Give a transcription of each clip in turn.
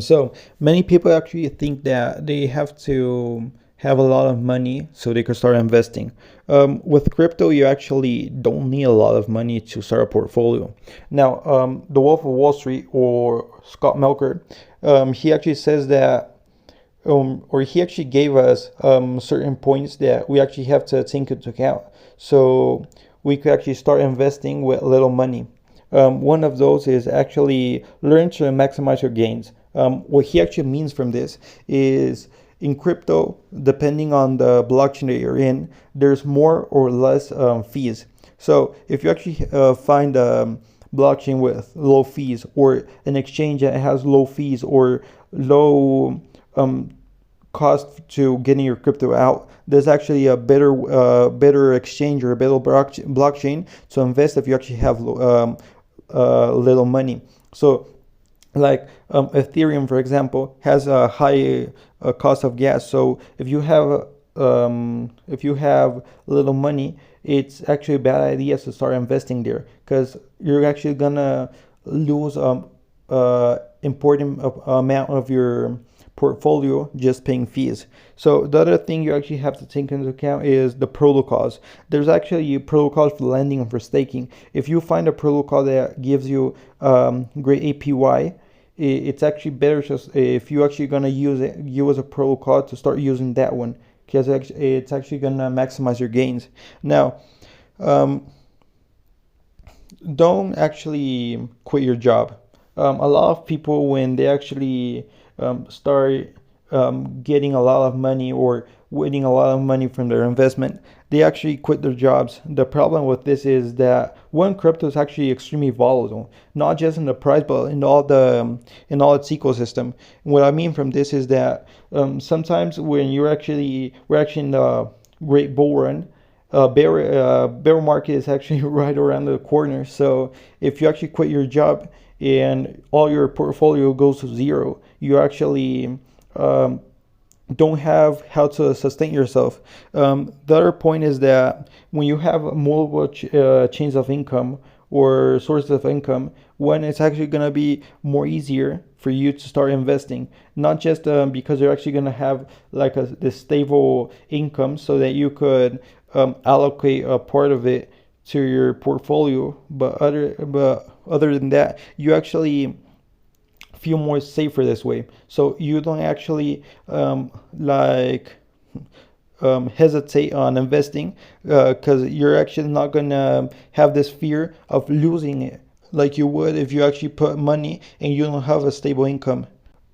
So many people actually think that they have to have a lot of money so they can start investing. With crypto, you actually don't need a lot of money to start a portfolio. Now, the Wolf of Wall Street, or Scott Melker, he actually says that, or he actually gave us certain points that we actually have to take into account. So we could actually start investing with little money. One of those is actually learn to maximize your gains. What he actually means from this is, in crypto, depending on the blockchain that you're in, there's more or less fees. So if you actually find a blockchain with low fees, or an exchange that has low fees or low cost to getting your crypto out, there's actually a better exchange or a better blockchain to invest if you actually have little money. So like Ethereum, for example, has a high cost of gas. So if you have little money, it's actually a bad idea to start investing there, because you're actually gonna lose important amount of your portfolio just paying fees. So the other thing you actually have to take into account is the protocols. There's actually protocols for lending and for staking. If you find a protocol that gives you great APY, it's actually better just if you actually gonna use a protocol, to start using that one, because it's actually gonna maximize your gains. Now, don't actually quit your job. A lot of people, when they actually start getting a lot of money or winning a lot of money from their investment, they actually quit their jobs. The problem with this is that, one, crypto is actually extremely volatile, not just in the price, but in all its ecosystem. And what I mean from this is that sometimes when we're actually in the great bull run, bear market is actually right around the corner. So if you actually quit your job and all your portfolio goes to zero, you actually don't have how to sustain yourself. The other point is that when you have multiple chains of income or sources of income, when it's actually going to be more easier for you to start investing, not just because you're actually going to have like this stable income, so that you could allocate a part of it to your portfolio, but other than that, you actually feel more safer this way. So you don't actually hesitate on investing, because you're actually not gonna have this fear of losing it like you would if you actually put money and you don't have a stable income.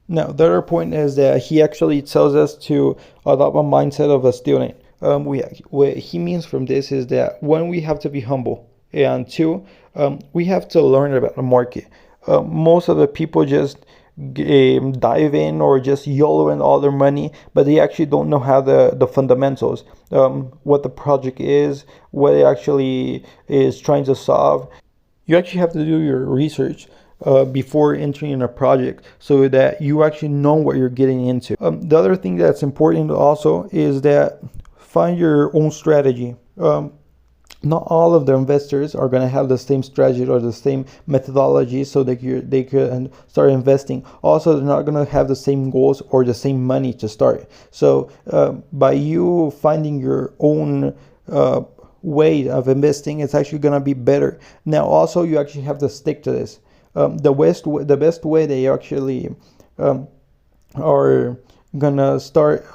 Now, the other point is that he actually tells us to adopt a mindset of a student. What he means from this is that, one, we have to be humble, and two, we have to learn about the market. Most of the people just dive in or just YOLO in all their money, but they actually don't know how the fundamentals, what the project is, what it actually is trying to solve. You actually have to do your research before entering in a project, so that you actually know what you're getting into. The other thing that's important also is that find your own strategy. Not all of the investors are going to have the same strategy or the same methodology, so they can start investing. Also, they're not going to have the same goals or the same money to start. So by you finding your own way of investing, it's actually going to be better. Now, also, you actually have to stick to this. The best way they actually are going to start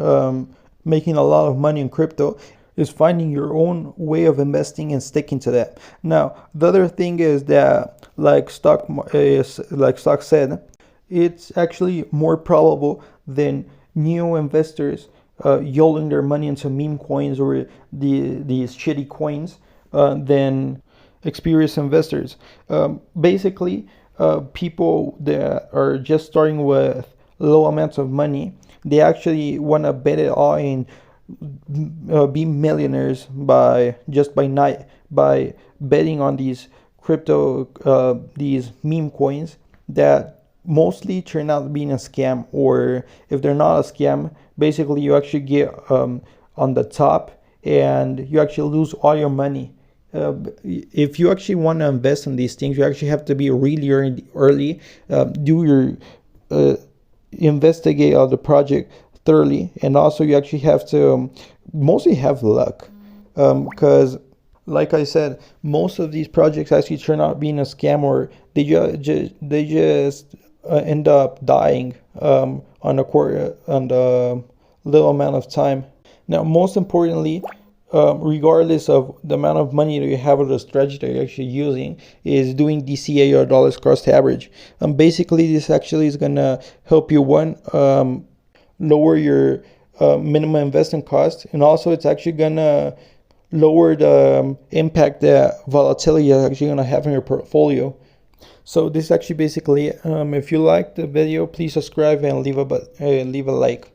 making a lot of money in crypto is finding your own way of investing and sticking to that. Now, the other thing is that, like Stock said, it's actually more probable than new investors YOLOing their money into meme coins or these shitty coins than experienced investors. Basically, people that are just starting with low amounts of money, they actually want to bet it all in, be millionaires by night, by betting on these crypto, these meme coins that mostly turn out being a scam. Or if they're not a scam, basically you actually get on the top and you actually lose all your money. If you actually want to invest in these things, you actually have to be really early. Do your investigate all the project thoroughly, and also you actually have to mostly have luck, because like I said, most of these projects actually turn out being a scam, or they just end up dying on the little amount of time. Now, most importantly, regardless of the amount of money that you have or the strategy that you're actually using, is doing DCA, or dollars cost average. Basically, this actually is gonna help you, one, lower your minimum investment cost, and also it's actually gonna lower the impact that volatility is actually gonna have on your portfolio. So this is actually basically, if you liked the video, please subscribe and leave a like.